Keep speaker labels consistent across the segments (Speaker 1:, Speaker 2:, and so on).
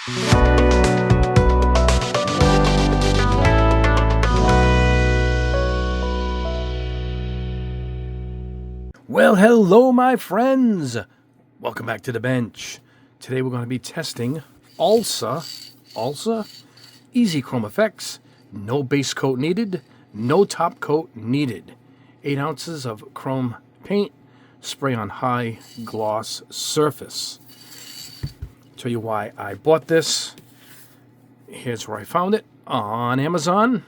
Speaker 1: Well, hello, my friends. Welcome back to the bench. Today we're going to be testing ALSA Easy Chrome Effects. No base coat needed, no top coat needed. 8 ounces of chrome paint, spray on high gloss surface. Tell you why I bought this. Here's where I found it, on Amazon.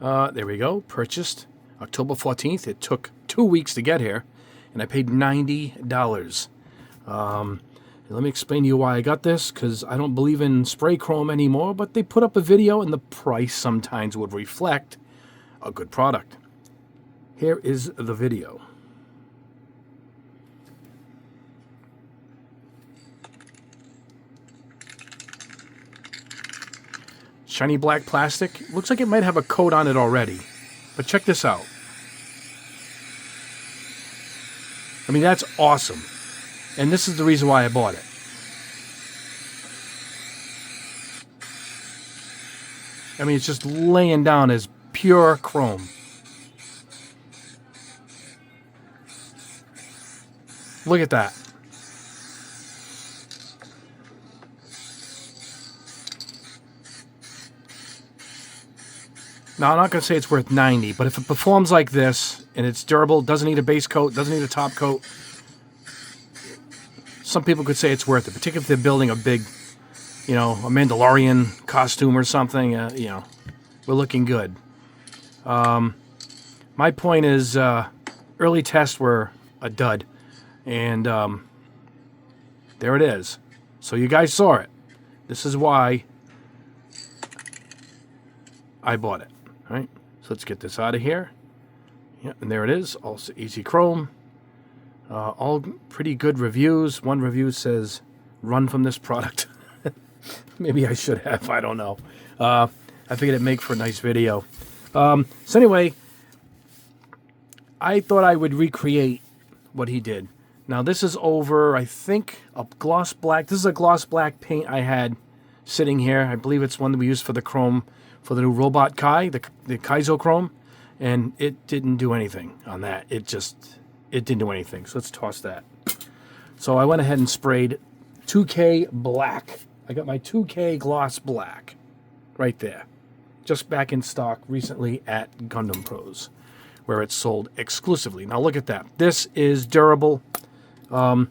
Speaker 1: There we go, purchased October 14th. It took 2 weeks to get here, and I paid $90. Let me explain to you why I got this, because I don't believe in spray chrome anymore, but they put up a video and the price sometimes would reflect a good product. Here is the video. Shiny black plastic. Looks like it might have a coat on it already, but check this out. I mean, that's awesome. And this is the reason why I bought it. I mean, it's just laying down as pure chrome. Look at that. Now, I'm not going to say it's worth $90, but if it performs like this, and it's durable, doesn't need a base coat, doesn't need a top coat, some people could say it's worth it, particularly if they're building a big, a Mandalorian costume or something. We're looking good. My point is, early tests were a dud, and there it is. So you guys saw it. This is why I bought it. All right, so let's get this out of here. Yeah, and there it is. Also Easy Chrome. All pretty good reviews. One review says, run from this product. Maybe I should have. I don't know. I figured it'd make for a nice video. So anyway, I thought I would recreate what he did. Now this is over, I think, a gloss black. This is a gloss black paint I had sitting here. I believe it's one that we used for the chrome, for the new Robot Kai, the Kaizo Chrome. And it didn't do anything on that. It didn't do anything. So let's toss that. So I went ahead and sprayed 2K black. I got my 2K gloss black right there. Just back in stock recently at Gundam Pros, where it's sold exclusively. Now look at that. This is durable. I'm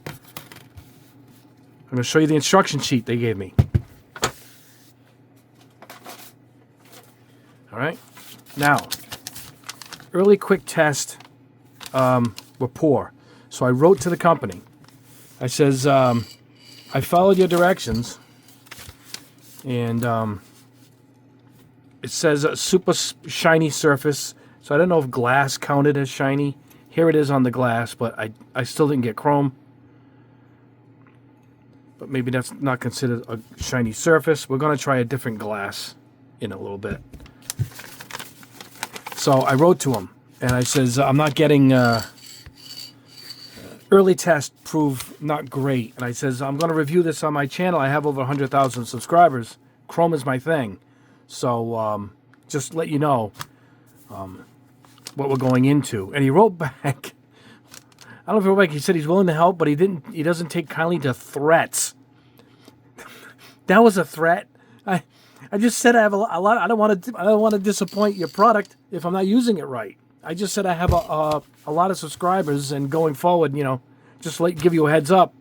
Speaker 1: going to show you the instruction sheet they gave me. All right. Now, early quick test were poor. So I wrote to the company. I says, I followed your directions, and it says a super shiny surface. So I don't know if glass counted as shiny. Here it is on the glass, but I still didn't get chrome. But maybe that's not considered a shiny surface. We're going to try a different glass in a little bit. So I wrote to him, and I says, I'm not getting early test prove not great. And I says, I'm going to review this on my channel. I have over 100,000 subscribers. Chrome is my thing. So just let you know what we're going into. And he wrote back. I don't know if he wrote back. He said he's willing to help, but he doesn't take kindly to threats. That was a threat. I just said I have a lot. I don't want to disappoint your product if I'm not using it right. I just said I have a lot of subscribers, and going forward, just give you a heads up.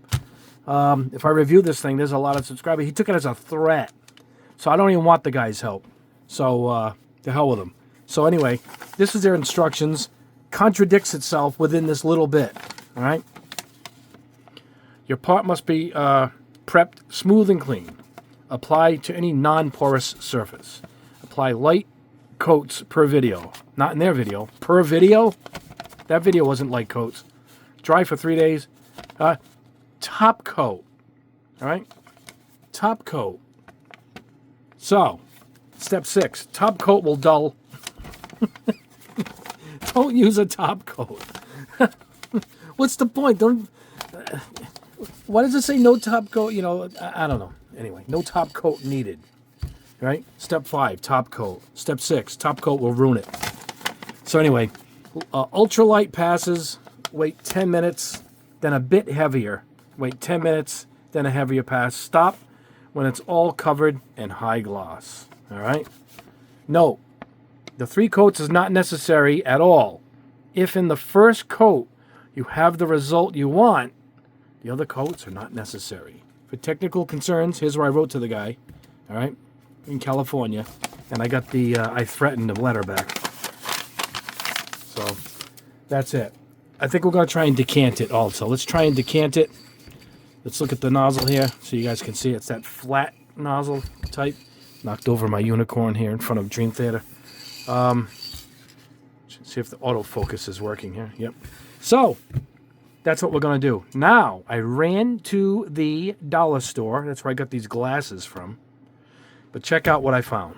Speaker 1: If I review this thing, there's a lot of subscribers. He took it as a threat, so I don't even want the guy's help. So to hell with him. So anyway, this is their instructions. Contradicts itself within this little bit. All right. Your part must be prepped smooth and clean. Apply to any non-porous surface. Apply light coats per video. Not in their video. Per video? That video wasn't light coats. Dry for 3 days. Top coat. All right? Top coat. So, step 6. Top coat will dull. Don't use a top coat. What's the point? Why does it say no top coat? You know, I don't know. Anyway, no top coat needed. Right? Step 5, top coat. Step 6, top coat will ruin it. So anyway, ultralight passes, wait 10 minutes, then a bit heavier. Wait 10 minutes, then a heavier pass. Stop when it's all covered in high gloss. All right? Note, the 3 coats is not necessary at all. If in the first coat you have the result you want, the other coats are not necessary. For technical concerns, here's where I wrote to the guy, all right, in California, and I got the I threatened the letter back. So that's it. I think we're going to try and decant it also. Let's try and decant it. Let's look at the nozzle here so you guys can see it's that flat nozzle type. Knocked over my unicorn here in front of Dream Theater. See if the autofocus is working here. Yep. So that's what we're going to do. Now, I ran to the dollar store. That's where I got these glasses from. But check out what I found.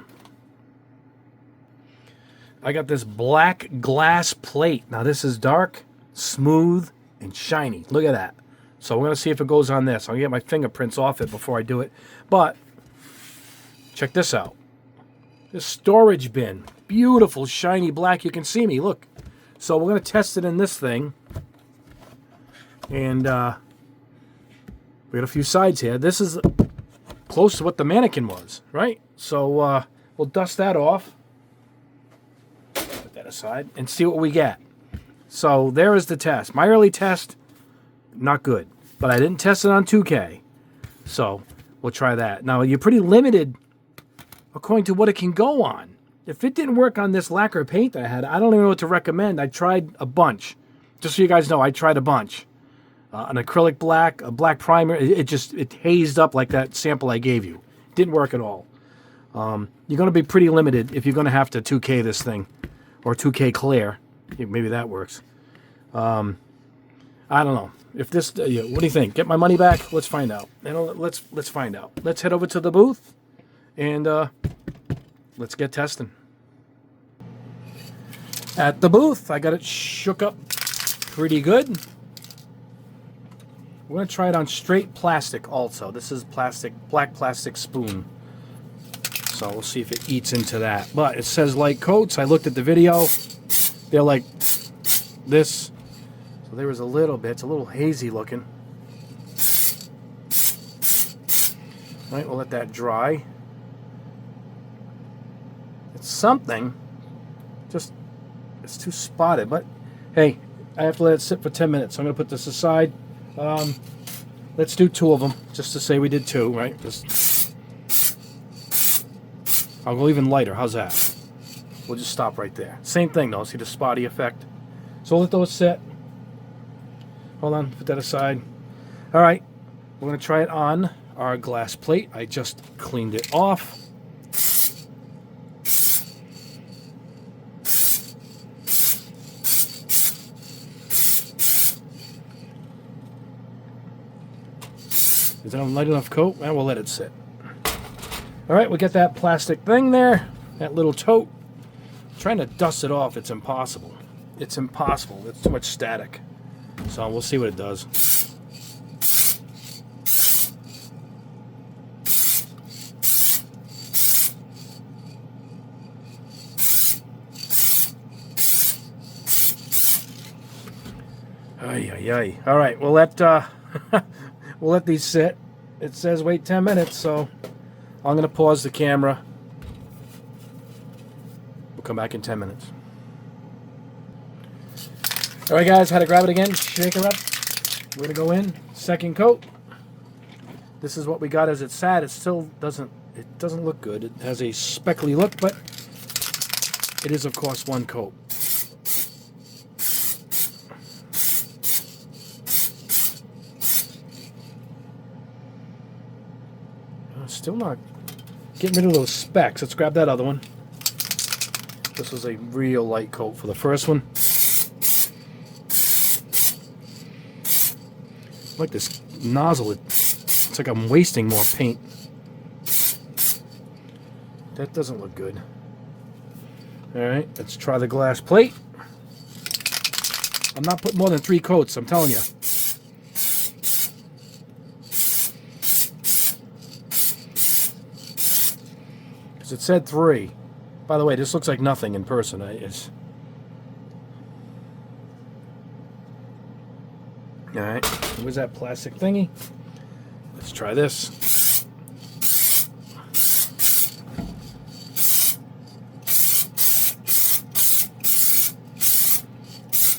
Speaker 1: I got this black glass plate. Now, this is dark, smooth, and shiny. Look at that. So we're going to see if it goes on this. I'm going to get my fingerprints off it before I do it. But check this out. This storage bin. Beautiful, shiny black. You can see me. Look. So we're going to test it in this thing. And we got a few sides here. This is close to what the mannequin was, right? So we'll dust that off. Put that aside and see what we get. So there is the test. My early test, not good. But I didn't test it on 2K. So we'll try that. Now, you're pretty limited according to what it can go on. If it didn't work on this lacquer paint that I had, I don't even know what to recommend. I tried a bunch. Just so you guys know, I tried a bunch. An acrylic black, a black primer. It hazed up like that sample I gave you. Didn't work at all. You're going to be pretty limited if you're going to have to 2K this thing. Or 2K clear. Maybe that works. I don't know. If this, what do you think? Get my money back? Let's find out. Let's find out. Let's head over to the booth and let's get testing. At the booth, I got it shook up pretty good. We're going to try it on straight plastic also. This is plastic, black plastic spoon. So we'll see if it eats into that. But it says light coats. I looked at the video. They're like this. So there was a little bit. It's a little hazy looking. All right, we'll let that dry. It's something. Just, it's too spotted. But hey, I have to let it sit for 10 minutes. So I'm going to put this aside. Let's do 2 of them, just to say we did 2, right? I'll go even lighter. How's that? We'll just stop right there. Same thing, though. See the spotty effect? So we'll let those sit. Hold on. Put that aside. All right. We're going to try it on our glass plate. I just cleaned it off. Is that a light enough coat? Well, we'll let it sit. All right, we got that plastic thing there, that little tote. Trying to dust it off, it's impossible. It's impossible. It's too much static. So we'll see what it does. Ay, ay, ay. All right, we'll let we'll let these sit. It says wait 10 minutes, so I'm going to pause the camera. We'll come back in 10 minutes. All right, guys, how to grab it again. Shake her up. We're going to go in. Second coat. This is what we got as it sat. It still doesn't look good. It has a speckly look, but it is, of course, 1 coat. Still not getting rid of those specks. Let's grab that other one. This was a real light coat for the first one. I like this nozzle. It's like I'm wasting more paint. That doesn't look good. All right, let's try the glass plate. I'm not putting more than 3 coats, I'm telling you. because it said 3. By the way, this looks like nothing in person. It's all right. Where's that plastic thingy? Let's try this.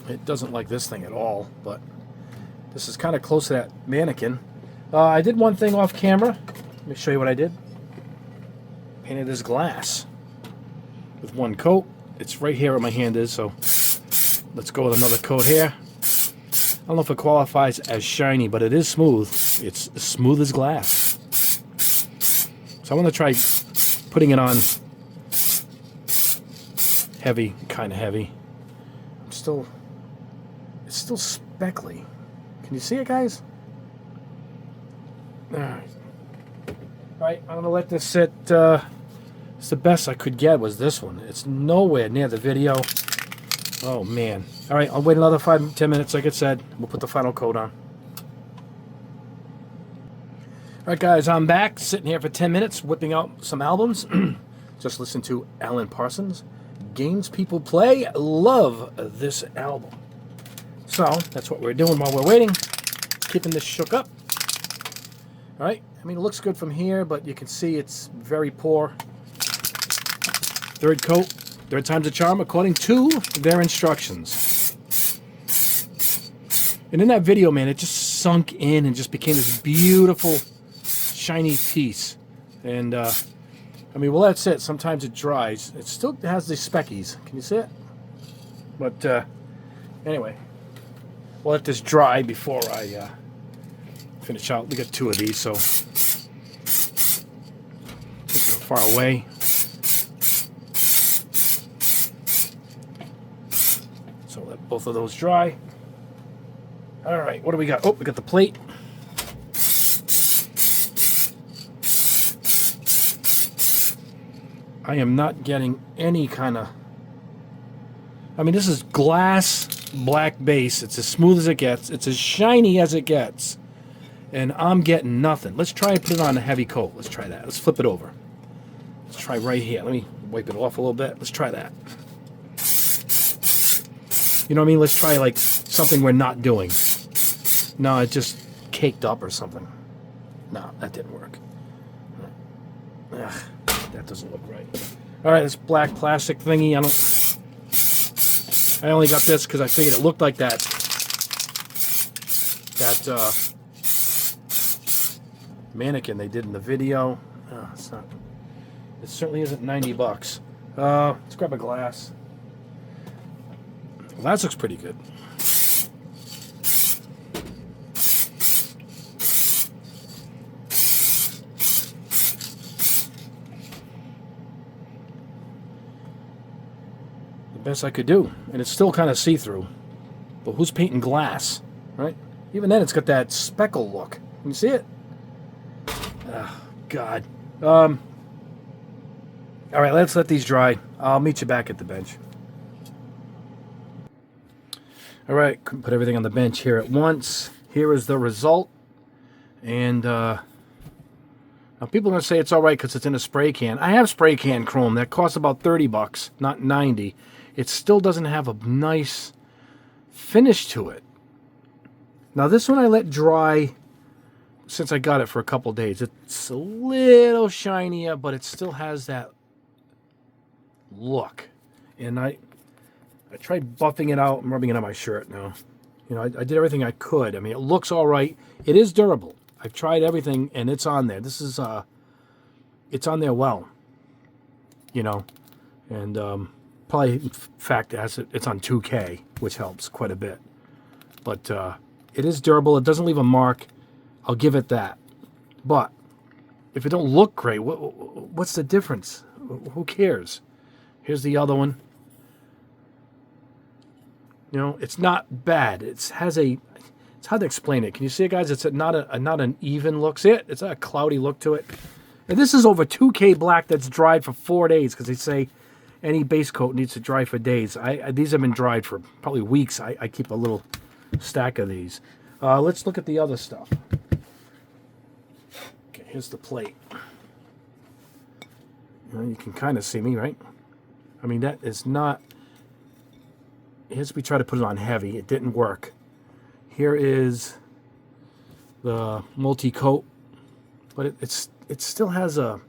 Speaker 1: It doesn't like this thing at all, but this is kind of close to that mannequin. I did one thing off camera. Let me show you what I did. Painted this glass with one coat. It's right here where my hand is, so let's go with another coat here. I don't know if it qualifies as shiny, but it is smooth. It's as smooth as glass. So I want to try putting it on heavy, kind of heavy. It's still speckly. Can you see it, guys? All right, I'm gonna let this sit. It's the best I could get was this one. It's nowhere near the video. Oh man. All right, I'll wait another 5-10 minutes. Like I said, we'll put the final coat on. All right, guys, I'm back, sitting here for 10 minutes, whipping out some albums. Just listen to Alan Parsons, Games People Play. Love this album. So that's what we're doing while we're waiting, keeping this shook up. All right, I mean, it looks good from here, but you can see it's very poor. Third coat, third time's a charm, according to their instructions. And in that video, man, it just sunk in and just became this beautiful, shiny piece. And, I mean, well, that's it. Sometimes it dries. It still has these speckies. Can you see it? But, anyway, we'll let this dry before I finish out. We got 2 of these, so go far away. So let both of those dry. All right, what do we got? Oh, we got the plate. I am not getting any kind of... I mean, this is glass black base. It's as smooth as it gets. It's as shiny as it gets. And I'm getting nothing. Let's try and put it on a heavy coat. Let's try that. Let's flip it over. Let's try right here. Let me wipe it off a little bit. Let's try that. You know what I mean? Let's try like something we're not doing. No, it just caked up or something. No, that didn't work. Ugh, that doesn't look right. All right, this black plastic thingy. I only got this because I figured it looked like that. Mannequin they did in the video. Oh, it's not. It certainly isn't $90. Let's grab a glass. Well, that looks pretty good. The best I could do, and it's still kind of see-through. But who's painting glass, right? Even then, it's got that speckle look. Can you see it? Oh, God. All right, let's let these dry. I'll meet you back at the bench. All right, couldn't put everything on the bench here at once. Here is the result. And now people are going to say it's all right because it's in a spray can. I have spray can chrome. That costs about $30, not $90. It still doesn't have a nice finish to it. Now, this one I let dry since I got it for a couple days. It's a little shinier, but it still has that look. And I tried buffing it out and rubbing it on my shirt now. You know, I did everything I could. I mean, it looks all right. It is durable. I've tried everything, and it's on there. This is, it's on there well. You know, and probably, in fact, it's on 2K, which helps quite a bit. But it is durable. It doesn't leave a mark. I'll give it that. But if it don't look great, what's the difference? Who cares? Here's the other one. You know, it's not bad. It's hard to explain it. Can you see it, guys? It's not an even look. See it? It's a cloudy look to it. And this is over 2K black that's dried for 4 days because they say any base coat needs to dry for days. These have been dried for probably weeks. I keep a little stack of these. Let's look at the other stuff. Okay, here's the plate. You can kind of see me, right? I mean, that is not... Here's we try to put it on heavy. It didn't work. Here is the multi-coat, but it still has a...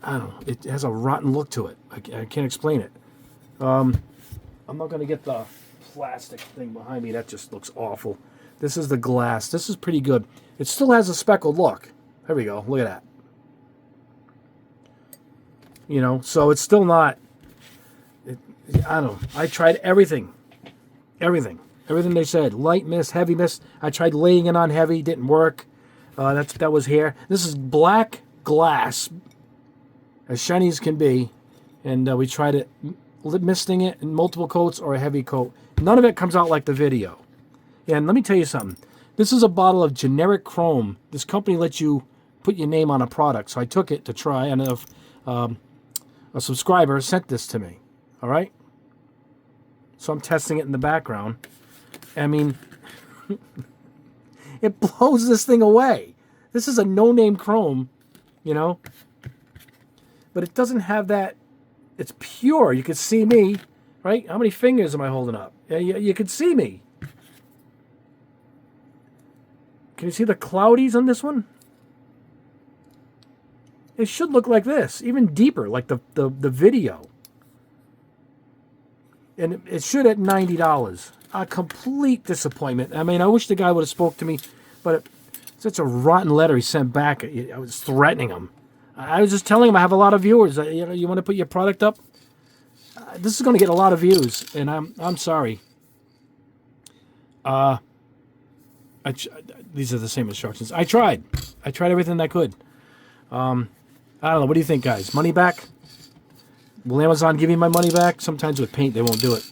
Speaker 1: I don't know. It has a rotten look to it. I can't explain it. I'm not going to get the plastic thing behind me. That just looks awful. This is the glass. This is pretty good. It still has a speckled look. There we go. Look at that. You know, so it's still not... I don't know. I tried everything. Everything they said. Light mist, heavy mist. I tried laying it on heavy. Didn't work. That was here. This is black glass, as shiny as can be. And we tried it, misting it in multiple coats or a heavy coat. None of it comes out like the video. And let me tell you something. This is a bottle of generic chrome. This company lets you put your name on a product. So I took it to try. And a subscriber sent this to me. All right? So I'm testing it in the background. I mean, it blows this thing away. This is a no-name chrome, you know? But it doesn't have that. It's pure. You can see me, right? How many fingers am I holding up? Yeah, you can see me. Can you see the cloudies on this one? It should look like this, even deeper, like the video. And it should at $90. A complete disappointment. I mean, I wish the guy would have spoke to me, but such a rotten letter he sent back. I was threatening him. I was just telling him I have a lot of viewers. You know, you want to put your product up? This is going to get a lot of views, and I'm sorry. These are the same instructions. I tried everything I could. I don't know. What do you think, guys? Money back? Will Amazon give me my money back? Sometimes with paint, they won't do it.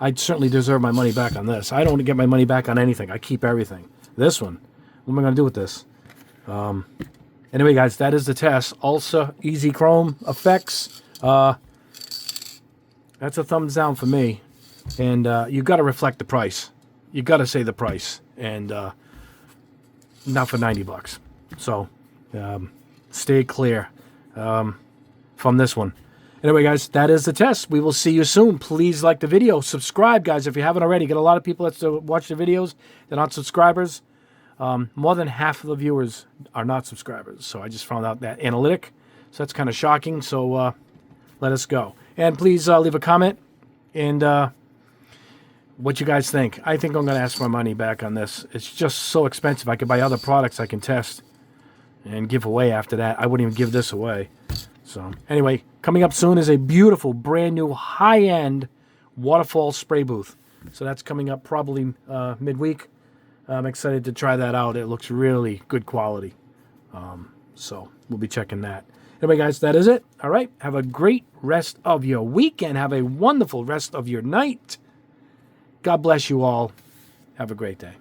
Speaker 1: I certainly deserve my money back on this. I don't get my money back on anything. I keep everything. This one, what am I going to do with this? Anyway, guys, that is the test. Ulsa Easy Chrome Effects. That's a thumbs down for me. And you've got to reflect the price. You've got to say the price. And not for $90. So stay clear from this one. Anyway, guys, that is the test. We will see you soon. Please like the video. Subscribe, guys, if you haven't already. Get a lot of people that watch the videos. They're not subscribers. More than half of the viewers are not subscribers. So I just found out that analytic. So that's kind of shocking. So let us go. And please leave a comment and what you guys think. I think I'm going to ask for my money back on this. It's just so expensive. I could buy other products I can test and give away after that. I wouldn't even give this away. So anyway, coming up soon is a beautiful, brand new, high-end waterfall spray booth. So that's coming up probably midweek. I'm excited to try that out. It looks really good quality. So we'll be checking that. Anyway, guys, that is it. All right. Have a great rest of your weekend. Have a wonderful rest of your night. God bless you all. Have a great day.